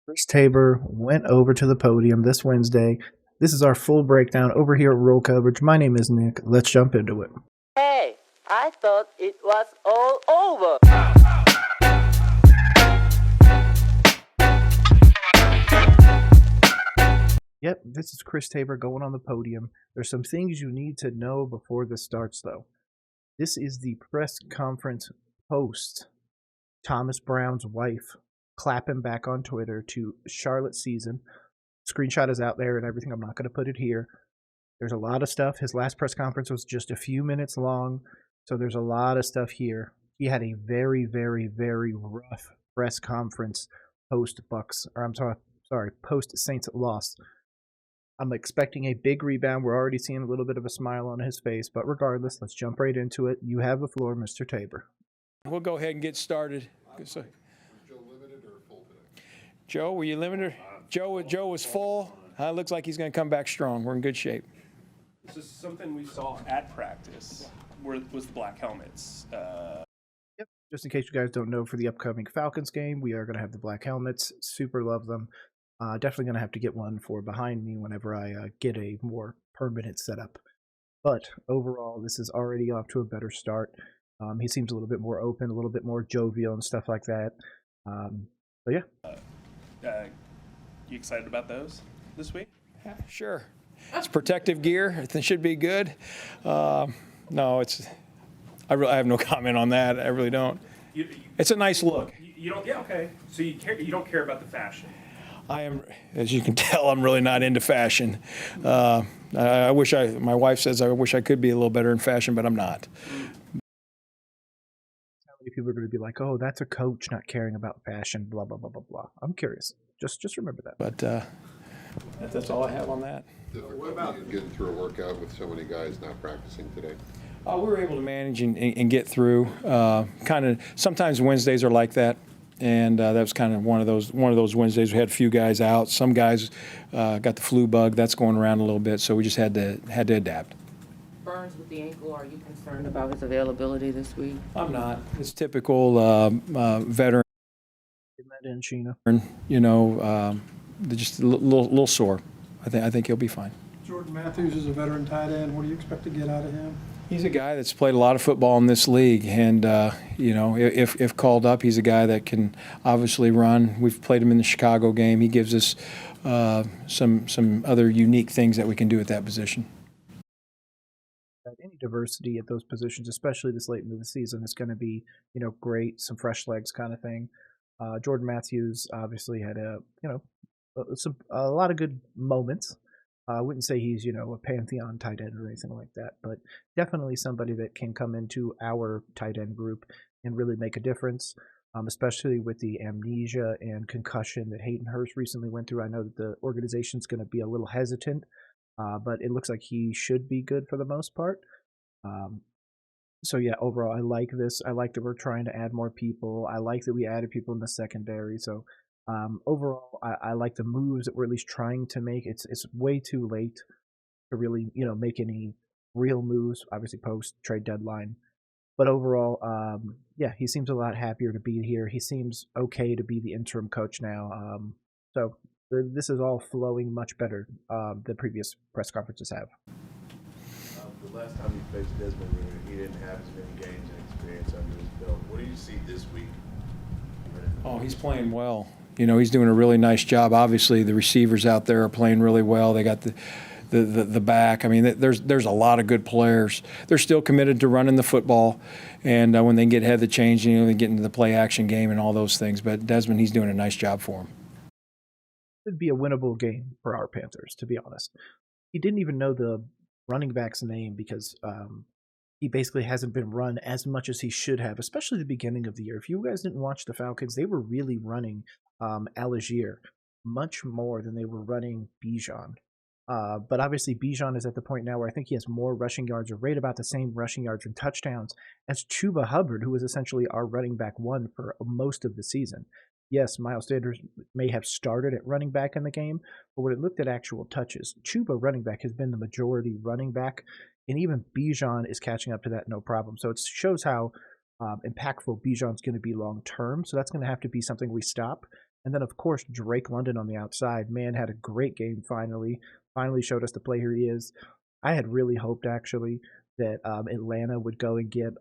Chris Tabor went over to the podium this Wednesday. This is our full breakdown over here at Roll Coverage. My name is Nick. Let's jump into it. Hey, I thought it was all over. Yep, this is Chris Tabor going on the podium. There's some things you need to know before this starts, though. This is the press conference post Thomas Brown's wife clapping back on Twitter to Charlotte's season. Screenshot is out there and everything. I'm not going to put it here. There's a lot of stuff. His last press conference was just a few minutes long, so there's a lot of stuff here. He had a very, very, very rough press conference post Bucks, or I'm sorry, post Saints loss. I'm expecting a big rebound. We're already seeing a little bit of a smile on his face, but regardless, let's jump right into it. You have the floor, Mr. Tabor. We'll go ahead and get started. So, Joe limited or full today? Joe, were you limited? Joe was full. Looks like he's going to come back strong. We're in good shape. This is something we saw at practice, was the black helmets. Yep. Just in case you guys don't know, for the upcoming Falcons game, we are going to have the black helmets. Super love them. Definitely going to have to get one for behind me whenever I get a more permanent setup. But overall, this is already off to a better start. He seems a little bit more open, a little bit more jovial and stuff like that. So yeah. You excited about those this week? Yeah, sure. It's protective gear. It should be good. No, I have no comment on that. I really don't. It's a nice look. You don't. Yeah, okay. So you don't care about the fashion. I am, as you can tell, I'm really not into fashion. I wish my wife says I wish I could be a little better in fashion, but I'm not. How many people are going to be like, oh, that's a coach not caring about fashion, blah, blah, blah, blah, blah. I'm curious. Just remember that. But that's all I have on that. What about getting through a workout with so many guys not practicing today? We were able to manage and get through. Kind of sometimes Wednesdays are like that, and that was kind of one of those Wednesdays. We had a few guys out. Some guys got the flu bug. That's going around a little bit, so we just had to adapt. Burns with the ankle, are you concerned about his availability this week? I'm not. It's typical veteran. Get that in, Sheena. You know, they're just a little sore. I think he'll be fine. Jordan Matthews is a veteran tight end. What do you expect to get out of him? He's a guy that's played a lot of football in this league, and you know, if called up, he's a guy that can obviously run. We've played him in the Chicago game. He gives us some other unique things that we can do at that position. Any diversity at those positions, especially this late into the season, is going to be, great. Some fresh legs kind of thing. Jordan Matthews obviously had a lot of good moments. I wouldn't say he's, a pantheon tight end or anything like that, but definitely somebody that can come into our tight end group and really make a difference, especially with the amnesia and concussion that Hayden Hurst recently went through. I know that the organization's going to be a little hesitant, but it looks like he should be good for the most part. So yeah, overall, I like this. I like that we're trying to add more people. I like that we added people in the secondary. So overall, I like the moves that we're at least trying to make. It's way too late to really, make any real moves, obviously post trade deadline. But overall, yeah, he seems a lot happier to be here. He seems okay to be the interim coach now. So this is all flowing much better than previous press conferences have. The last time you faced Desmond Ritter, he didn't have as many games and experience under his belt. What do you see this week? Oh, he's playing well. He's doing a really nice job. Obviously, the receivers out there are playing really well. They got the back. I mean, there's a lot of good players. They're still committed to running the football, and when they get ahead of the change, they get into the play action game and all those things. But Desmond, he's doing a nice job for him. It'd be a winnable game for our Panthers, to be honest. He didn't even know the running back's name because he basically hasn't been run as much as he should have, especially the beginning of the year. If you guys didn't watch the Falcons, they were really running Algier much more than they were running Bijan. But obviously Bijan is at the point now where I think he has more rushing yards, or right about the same rushing yards and touchdowns as Chuba Hubbard, who was essentially our running back one for most of the season. Yes, Miles Sanders may have started at running back in the game, but when it looked at actual touches, Chuba running back has been the majority running back, and even Bijan is catching up to that no problem. So it shows how impactful Bijan's going to be long term. So that's going to have to be something we stop. And then, of course, Drake London on the outside. Man, had a great game finally. Finally showed us the player he is. I had really hoped, actually, that Atlanta would go and get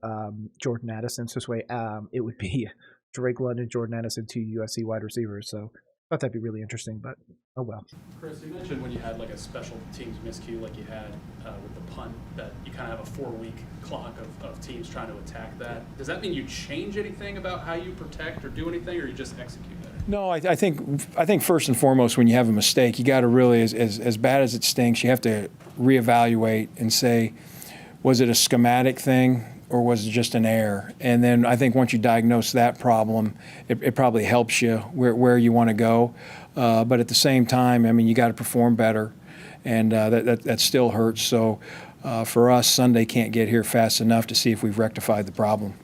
Jordan Addison. So this way, it would be Drake London, Jordan Addison, 2 USC wide receivers. So I thought that'd be really interesting, but oh well. Chris, you mentioned when you had like a special teams miscue like you had with the punt that you kind of have a 4-week clock of teams trying to attack that. Does that mean you change anything about how you protect or do anything, or you just execute that? No, I think first and foremost, when you have a mistake, you got to really, as bad as it stinks, you have to reevaluate and say, was it a schematic thing or was it just an error? And then I think once you diagnose that problem, it probably helps you where you want to go. But at the same time, I mean, you got to perform better, and that still hurts. So for us, Sunday can't get here fast enough to see if we've rectified the problem.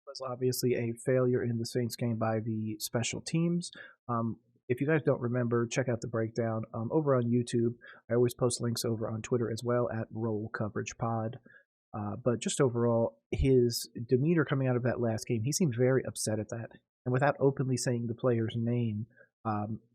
Was obviously a failure in the Saints game by the special teams. If you guys don't remember, check out the breakdown over on YouTube. I always post links over on Twitter as well at Roll Coverage Pod. But just overall, his demeanor coming out of that last game, he seemed very upset at that. And without openly saying the player's name,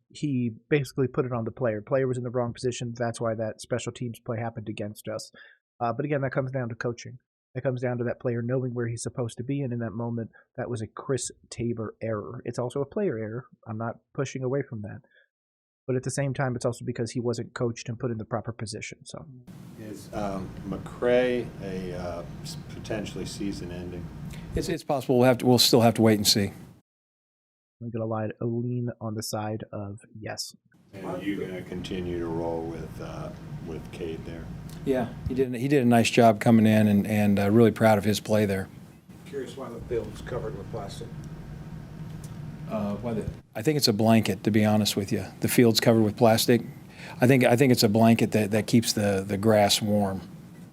he basically put it on the player. Player was in the wrong position. That's why that special teams play happened against us. But again, that comes down to coaching. It comes down to that player knowing where he's supposed to be, and in that moment, that was a Chris Tabor error. It's also a player error. I'm not pushing away from that. But at the same time, it's also because he wasn't coached and put in the proper position. So, is McCray a potentially season-ending? It's possible. We'll still have to wait and see. I'm going to lean on the side of yes. And are you going to continue to roll with Cade there? Yeah, he did a nice job coming in, and really proud of his play there. Curious why the field's covered with plastic. I think it's a blanket, to be honest with you. The field's covered with plastic. I think it's a blanket that keeps the grass warm.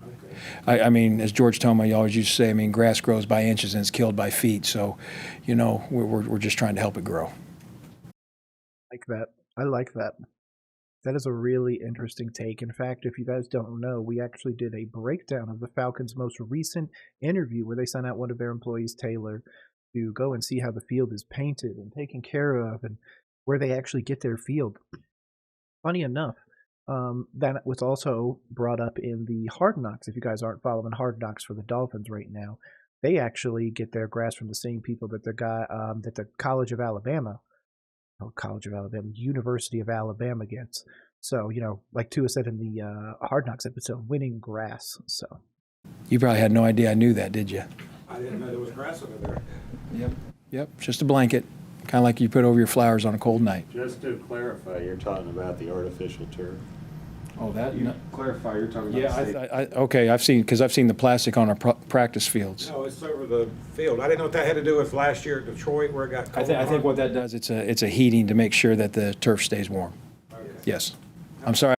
Okay. I mean, as George Toma always used to say, I mean, grass grows by inches and it's killed by feet. So, you know, we're just trying to help it grow. Like that. I like that. That is a really interesting take. In fact, if you guys don't know, we actually did a breakdown of the Falcons' most recent interview where they sent out one of their employees, Taylor, to go and see how the field is painted and taken care of and where they actually get their field. Funny enough, that was also brought up in the Hard Knocks. If you guys aren't following Hard Knocks for the Dolphins right now, they actually get their grass from the same people that the University of Alabama gets. So, you know, like Tua said in the Hard Knocks episode, winning grass. So You probably had no idea I knew that, did you? I didn't know there was grass under there. Yep, just a blanket, kind of like you put over your flowers on a cold night. Just to clarify, you're talking about the artificial turf. Oh, that? Clarify, you're talking about Yeah, okay, I've seen the plastic on our practice fields. No, it's over the field. I didn't know what that had to do with last year at Detroit where it got cold. I think what that does, it's a heating to make sure that the turf stays warm. Okay. Yes. I'm sorry.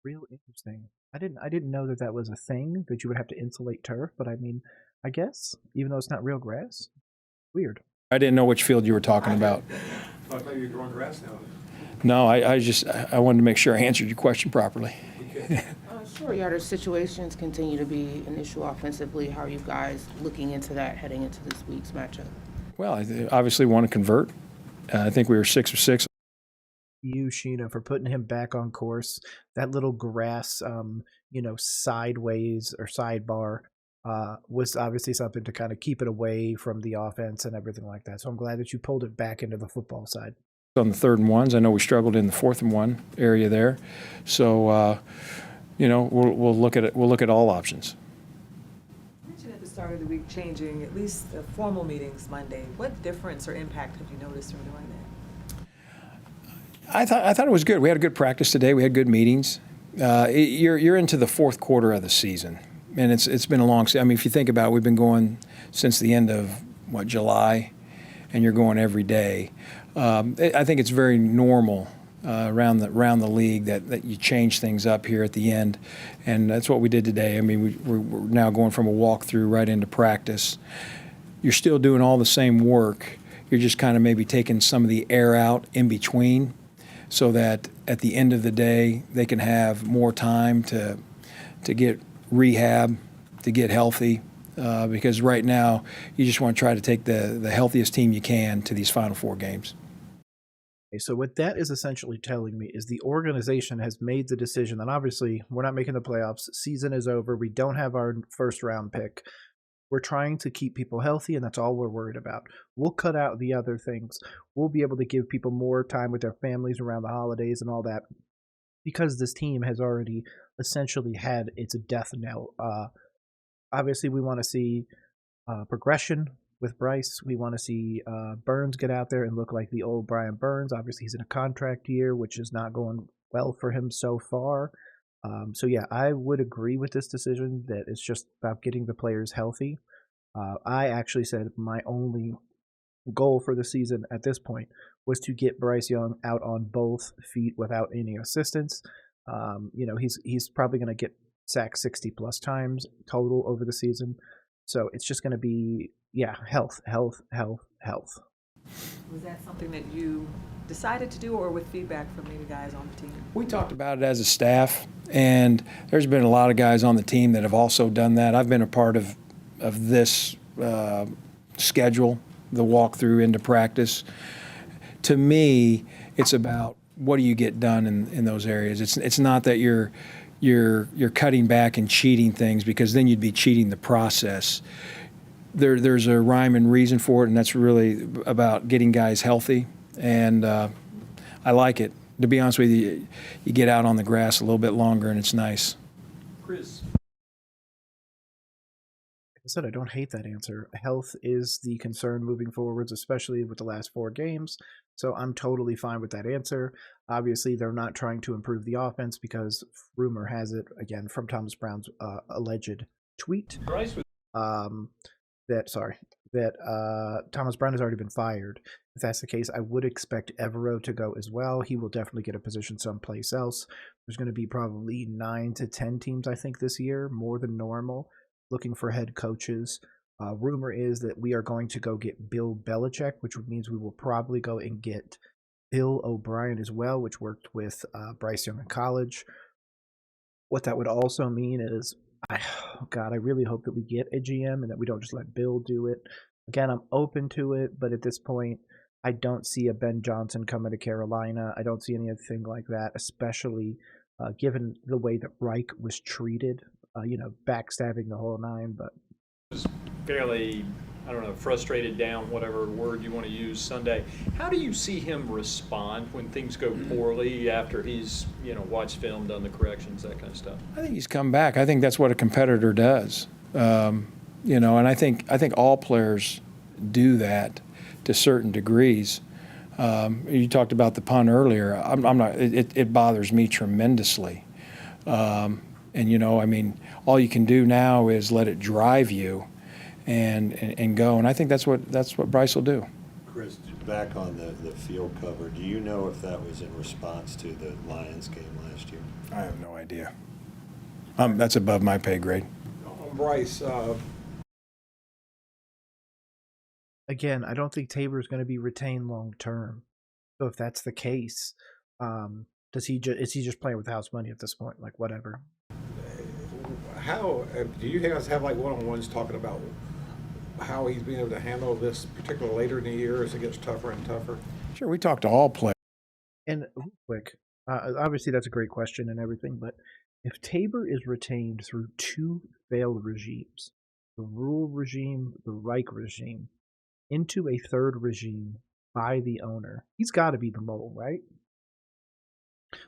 real interesting. I didn't know that was a thing, that you would have to insulate turf, but I mean, I guess, even though it's not real grass. Weird. I didn't know which field you were talking about. I thought maybe you're growing grass now. No, I wanted to make sure I answered your question properly. Short yardage situations continue to be an issue offensively. How are you guys looking into that heading into this week's matchup? Well, I obviously want to convert. I think we were 6 of 6. You, Sheena, for putting him back on course. That little grass, sideways or sidebar was obviously something to kind of keep it away from the offense and everything like that. So I'm glad that you pulled it back into the football side. On the 3rd and 1s, I know we struggled in the 4th and 1 area there. So, we'll look at it. We'll look at all options. You mentioned at the start of the week changing at least the formal meetings Monday. What difference or impact have you noticed from doing that? I thought it was good. We had a good practice today. We had good meetings. You're into the 4th quarter of the season, and it's been a long season. I mean, if you think about it, we've been going since the end of July, and you're going every day. I think it's very normal around the league that you change things up here at the end, and that's what we did today. I mean, we're now going from a walkthrough right into practice. You're still doing all the same work. You're just kind of maybe taking some of the air out in between, so that at the end of the day they can have more time to get rehab, to get healthy, because right now you just want to try to take the healthiest team you can to these Final Four games. Okay, so what that is essentially telling me is the organization has made the decision that obviously we're not making the playoffs. Season is over. We don't have our first round pick. We're trying to keep people healthy, and that's all we're worried about. We'll cut out the other things. We'll be able to give people more time with their families around the holidays and all that, because this team has already essentially had its death knell. Obviously, we want to see progression with Bryce. We want to see Burns get out there and look like the old Brian Burns. Obviously, he's in a contract year, which is not going well for him so far. So yeah, I would agree with this decision that it's just about getting the players healthy. I actually said my only goal for the season at this point was to get Bryce Young out on both feet without any assistance. He's probably going to get sacked 60 plus times total over the season. So it's just going to be, health. Was that something that you decided to do, or with feedback from maybe guys on the team? We talked about it as a staff, and there's been a lot of guys on the team that have also done that. I've been a part of this schedule, the walkthrough into practice. To me, it's about what do you get done in those areas. It's not that you're cutting back and cheating things, because then you'd be cheating the process. There's a rhyme and reason for it, and that's really about getting guys healthy. And I like it. To be honest with you, you get out on the grass a little bit longer, and it's nice. Chris. Like I said, I don't hate that answer. Health is the concern moving forwards, especially with the last 4 games. So I'm totally fine with that answer. Obviously, they're not trying to improve the offense, because rumor has it, again, from Thomas Brown's alleged tweet, that Thomas Brown has already been fired. If that's the case, I would expect Evero to go as well. He will definitely get a position someplace else. There's going to be probably 9 to 10 teams, I think, this year, more than normal, looking for head coaches. Rumor is that we are going to go get Bill Belichick, which means we will probably go and get Bill O'Brien as well, which worked with Bryce Young in college. What that would also mean is, I really hope that we get a GM and that we don't just let Bill do it. Again, I'm open to it, but at this point, I don't see a Ben Johnson coming to Carolina. I don't see anything like that, especially given the way that Reich was treated, backstabbing the whole 9. But fairly, frustrated, down, whatever word you want to use, Sunday. How do you see him respond when things go poorly after he's, watched film, done the corrections, that kind of stuff? I think he's come back. I think that's what a competitor does. And I think all players do that to certain degrees. You talked about the punt earlier. I'm not. It bothers me tremendously. All you can do now is let it drive you, and go. And I think that's what Bryce will do. Chris, back on the field cover, do you know if that was in response to the Lions game last year? I have no idea. That's above my pay grade. Bryce, again, I don't think Tabor is going to be retained long term. So if that's the case, is he just playing with house money at this point? Like, whatever. how do you guys have like one-on-ones talking about how he's being able to handle this, particularly later in the year as it gets tougher and tougher? Sure, we talk to all players. And real quick, obviously that's a great question and everything, but if Tabor is retained through two failed regimes, the Rule regime, the Reich regime, into a third regime by the owner, he's got to be the mole, right?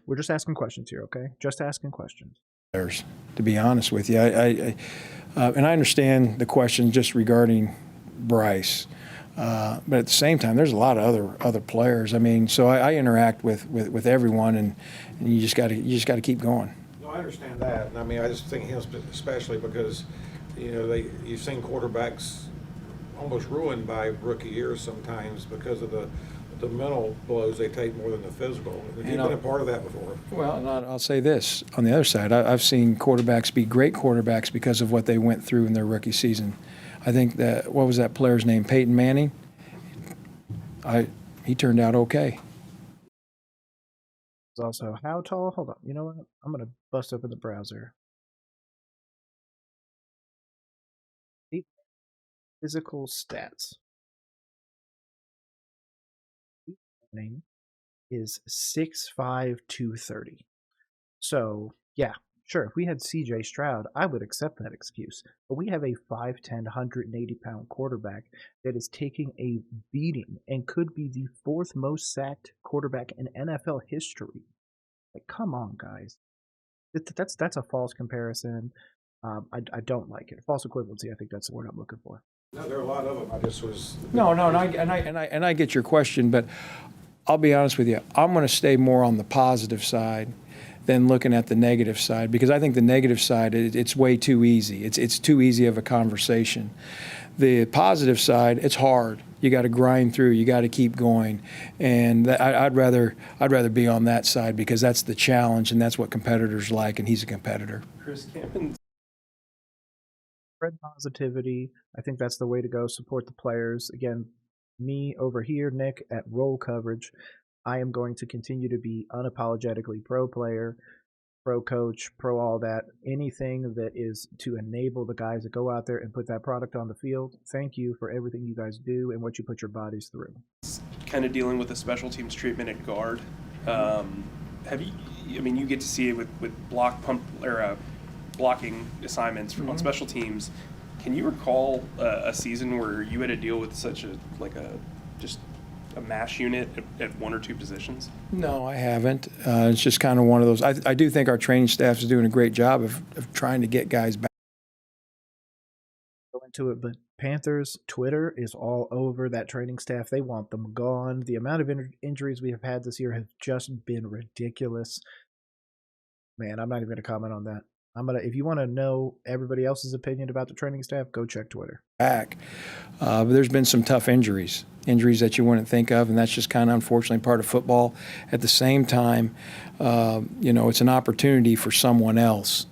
We're just asking questions here, okay? Just asking questions. To be honest with you, and I understand the question just regarding Bryce, but at the same time, there's a lot of other players. I mean, so I interact with everyone, and you just got to keep going. No, I understand that, and I mean, I just think him especially because, you've seen quarterbacks almost ruined by rookie years sometimes because of the mental blows they take more than the physical. Have you been a part of that before? Well, and I'll say this. On the other side, I've seen quarterbacks be great quarterbacks because of what they went through in their rookie season. I think that, what was that player's name, Peyton Manning? He turned out okay. Also, how tall? Hold on. You know what? I'm going to bust open the browser. physical stats. Name is 6'5", 230. So, yeah, sure, if we had CJ Stroud, I would accept that excuse. But we have a 5'10", 180-pound quarterback that is taking a beating and could be the fourth most sacked quarterback in NFL history. Like, come on, guys. That's a false comparison. I don't like it. False equivalency, I think that's the word I'm looking for. No, there are a lot of them. I just was. No, and I get your question, but I'll be honest with you. I'm going to stay more on the positive side than looking at the negative side, because I think the negative side, it's way too easy. It's too easy of a conversation. The positive side, it's hard. You got to grind through. You got to keep going, and I'd rather be on that side, because that's the challenge, and that's what competitors like, and he's a competitor. Chris Campbell. Spread positivity. I think that's the way to go. Support the players. Again, me over here, Nick, at Roll Coverage, I am going to continue to be unapologetically pro player, pro coach, pro all that. Anything that is to enable the guys to go out there and put that product on the field. Thank you for everything you guys do and what you put your bodies through. Kind of dealing with the special teams treatment at guard. Have you? I mean, you get to see it with blocking assignments on special teams. Can you recall a season where you had to deal with such a mash unit at one or two positions? No, I haven't. It's just kind of one of those. I do think our training staff is doing a great job of trying to get guys back. Go into it, but Panthers Twitter is all over that training staff. They want them gone. The amount of injuries we have had this year have just been ridiculous. Man, I'm not even going to comment on that. If you want to know everybody else's opinion about the training staff, go check Twitter. But there's been some tough injuries that you wouldn't think of, and that's just kind of unfortunately part of football. At the same time, it's an opportunity for someone else,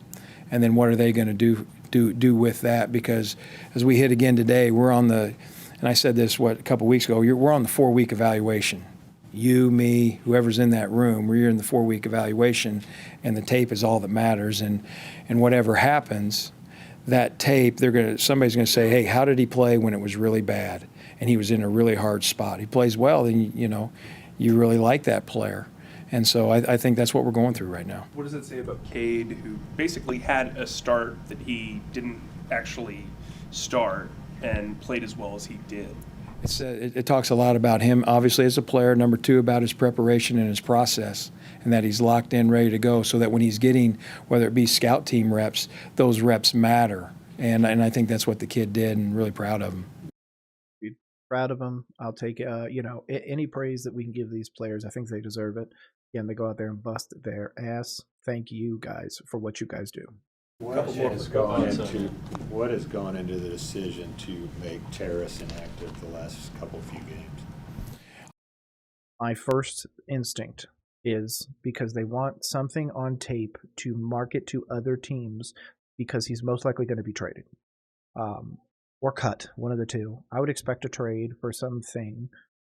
and then what are they going to do with that? Because as we hit again today, we're on the, and I said this a couple weeks ago, we're on the 4-week evaluation. You, me, whoever's in that room, we're in the 4-week evaluation, and the tape is all that matters. And whatever happens, that tape, somebody's gonna say, hey, how did he play when it was really bad and he was in a really hard spot? He plays well, then you really like that player. And so I think that's what we're going through right now. What does it say about Cade, who basically had a start that he didn't actually start and played as well as he did? It talks a lot about him, obviously, as a player. Number two, about his preparation and his process, and that he's locked in, ready to go, so that when he's getting, whether it be scout team reps, those reps matter. And I think that's what the kid did, and really proud of him. Proud of him. I'll take any praise that we can give these players. I think they deserve it. Again, they go out there and bust their ass. Thank you guys for what you guys do. What has gone into the decision to make Terrace inactive the last few games? My first instinct is because they want something on tape to market to other teams, because he's most likely going to be traded or cut, one of the two. I would expect a trade for something.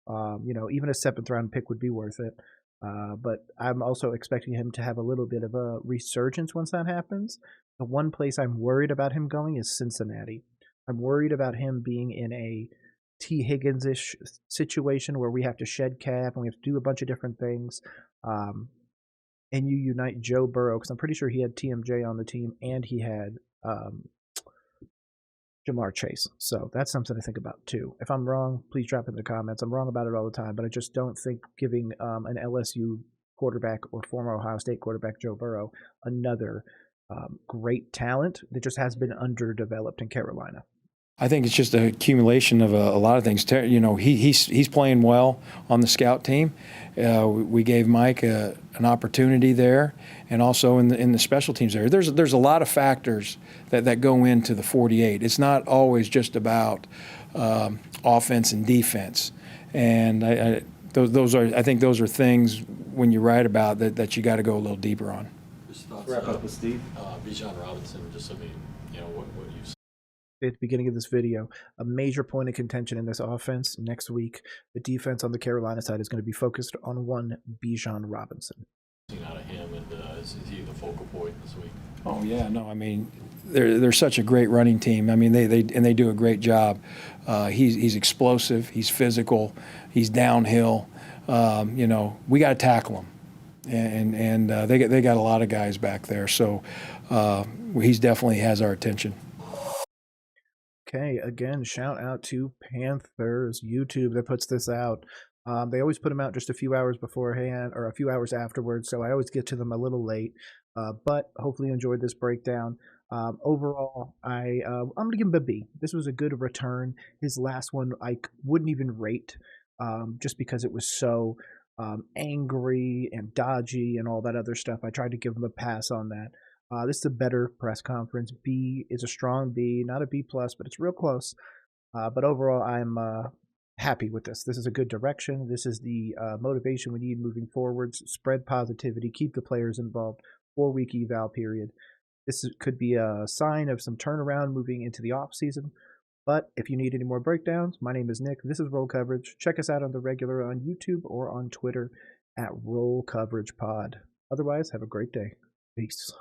Even a 7th round pick would be worth it. But I'm also expecting him to have a little bit of a resurgence once that happens. The one place I'm worried about him going is Cincinnati. I'm worried about him being in a T. Higgins-ish situation where we have to shed cap and we have to do a bunch of different things. And you unite Joe Burrow, because I'm pretty sure he had TMJ on the team and he had Jamar Chase. So that's something to think about too. If I'm wrong, please drop in the comments. I'm wrong about it all the time, but I just don't think giving an LSU quarterback or former Ohio State quarterback Joe Burrow another great talent that just has been underdeveloped in Carolina. I think it's just an accumulation of a lot of things. He's playing well on the scout team. We gave Mike an opportunity there, and also in the special teams area. There's a lot of factors that go into the 48. It's not always just about offense and defense. And I think those are things when you write about that you got to go a little deeper on. Wrap up with Steve. Bijan Robinson, what you've seen. At the beginning of this video, a major point of contention in this offense next week, the defense on the Carolina side is going to be focused on one Bijan Robinson. Out of him, and Is he the focal point this week? Oh yeah, no, I mean they're such a great running team. I mean they do a great job. He's explosive. He's physical. He's downhill. You know, we got to tackle him, and they got a lot of guys back there. So he's definitely has our attention. Okay, again, shout out to Panthers YouTube that puts this out. They always put them out just a few hours beforehand or a few hours afterwards, so I always get to them a little late. But hopefully you enjoyed this breakdown. Overall, I'm going to give him a B. This was a good return. His last one I wouldn't even rate just because it was so angry and dodgy and all that other stuff. I tried to give him a pass on that. This is a better press conference. B is a strong B, not a B+, but it's real close. But overall, I'm happy with this. This is a good direction. This is the motivation we need moving forwards. Spread positivity, keep the players involved. 4-week eval period. Could be a sign of some turnaround moving into the off season. But if you need any more breakdowns, my name is Nick. This is Roll Coverage. Check us out on the regular on YouTube or on Twitter at Roll Coverage Pod. Otherwise, have a great day. Peace.